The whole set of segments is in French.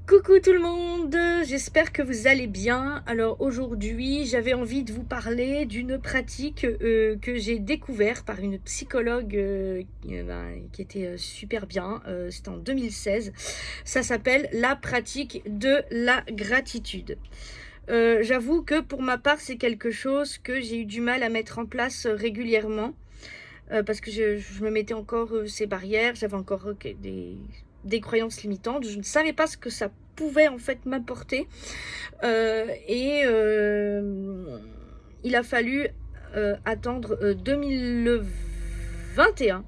Coucou tout le monde, j'espère que vous allez bien. Alors aujourd'hui, j'avais envie de vous parler d'une pratique que j'ai découverte par une psychologue qui était super bien. C'était en 2016. Ça s'appelle la pratique de la gratitude. J'avoue que pour ma part, c'est quelque chose que j'ai eu du mal à mettre en place régulièrement. Parce que je me mettais encore ces barrières, j'avais encore des croyances limitantes, je ne savais pas ce que ça pouvait en fait m'apporter. Il a fallu attendre 2021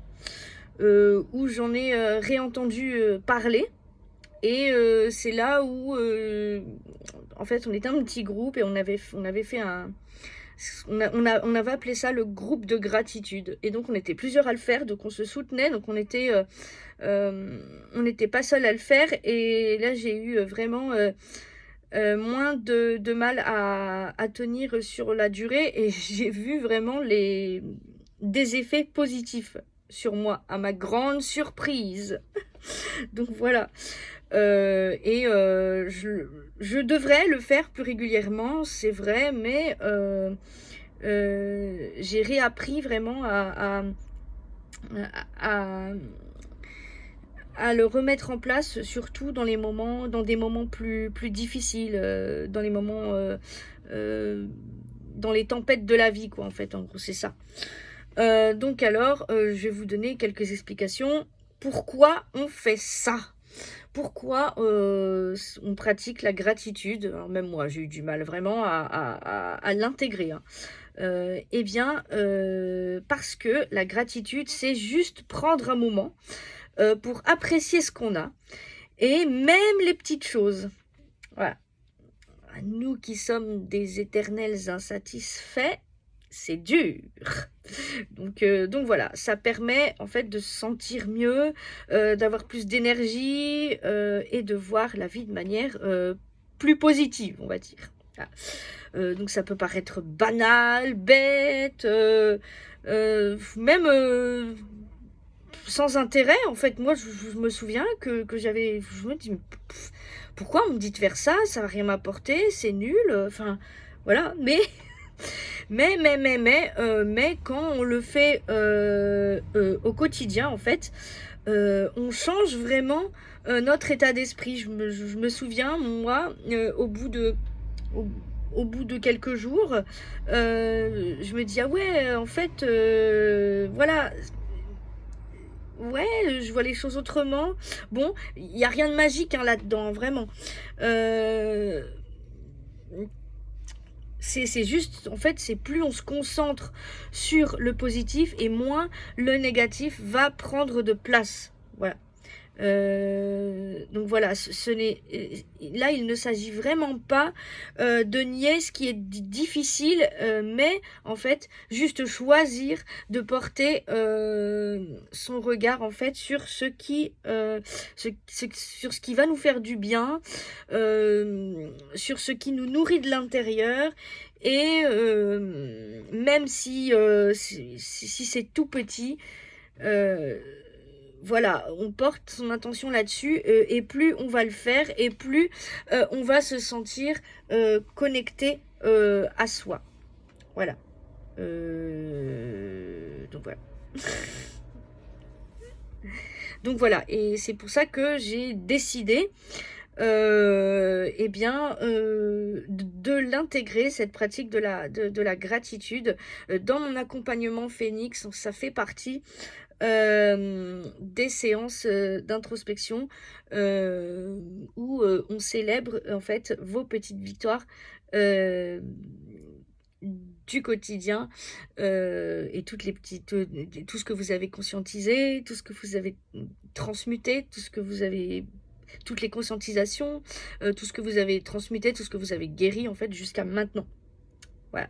où j'en ai réentendu parler. Et c'est là où, en fait, on était un petit groupe et on avait fait on avait appelé ça le groupe de gratitude. Et donc, on était plusieurs à le faire, donc on se soutenait, donc on n'était pas seul à le faire. Et là, j'ai eu vraiment moins de mal à tenir sur la durée et j'ai vu vraiment des effets positifs sur moi, à ma grande surprise. Donc voilà. Je devrais le faire plus régulièrement, c'est vrai, mais j'ai réappris vraiment à, à le remettre en place, surtout dans des moments plus difficiles, dans les moments, dans les tempêtes de la vie, quoi, en fait, en gros, c'est ça. Donc alors, je vais vous donner quelques explications. Pourquoi on fait ça? Pourquoi on pratique la gratitude? Alors même moi, j'ai eu du mal vraiment à l'intégrer, hein. Eh bien, parce que la gratitude, c'est juste prendre un moment pour apprécier ce qu'on a et même les petites choses. Voilà. Nous qui sommes des éternels insatisfaits, c'est dur. Donc voilà, ça permet en fait de se sentir mieux, d'avoir plus d'énergie et de voir la vie de manière plus positive, on va dire. Voilà. Donc ça peut paraître banal, bête, même sans intérêt. En fait, moi, je me souviens que je me dis, pourquoi on me dit de faire ça? Ça va rien m'apporter, c'est nul. Enfin, voilà. Mais quand on le fait au quotidien, en fait, on change vraiment notre état d'esprit. Je me souviens, moi, au, au bout de quelques jours, je me dis, ah ouais, en fait, voilà, ouais, je vois les choses autrement. Bon, il n'y a rien de magique hein, là-dedans, vraiment. Euh, c'est juste, en fait, c'est plus on se concentre sur le positif et moins le négatif va prendre de place. Voilà. Donc voilà, là il ne s'agit vraiment pas de nier ce qui est difficile, mais en fait juste choisir de porter son regard en fait sur sur ce qui va nous faire du bien, sur ce qui nous nourrit de l'intérieur. Et même si c'est tout petit, euh, voilà, on porte son intention là-dessus et plus on va le faire et plus on va se sentir connecté à soi. Voilà. Donc voilà. Donc voilà, et c'est pour ça que j'ai décidé de l'intégrer, cette pratique de la gratitude dans mon accompagnement Phoenix. Ça fait partie des séances d'introspection où on célèbre en fait vos petites victoires euh, du quotidien et toutes les petites tout ce que vous avez conscientisé, tout ce que vous avez transmuté, tout ce que vous avez toutes les conscientisations, tout ce que vous avez transmuté, tout ce que vous avez guéri en fait jusqu'à maintenant. Voilà.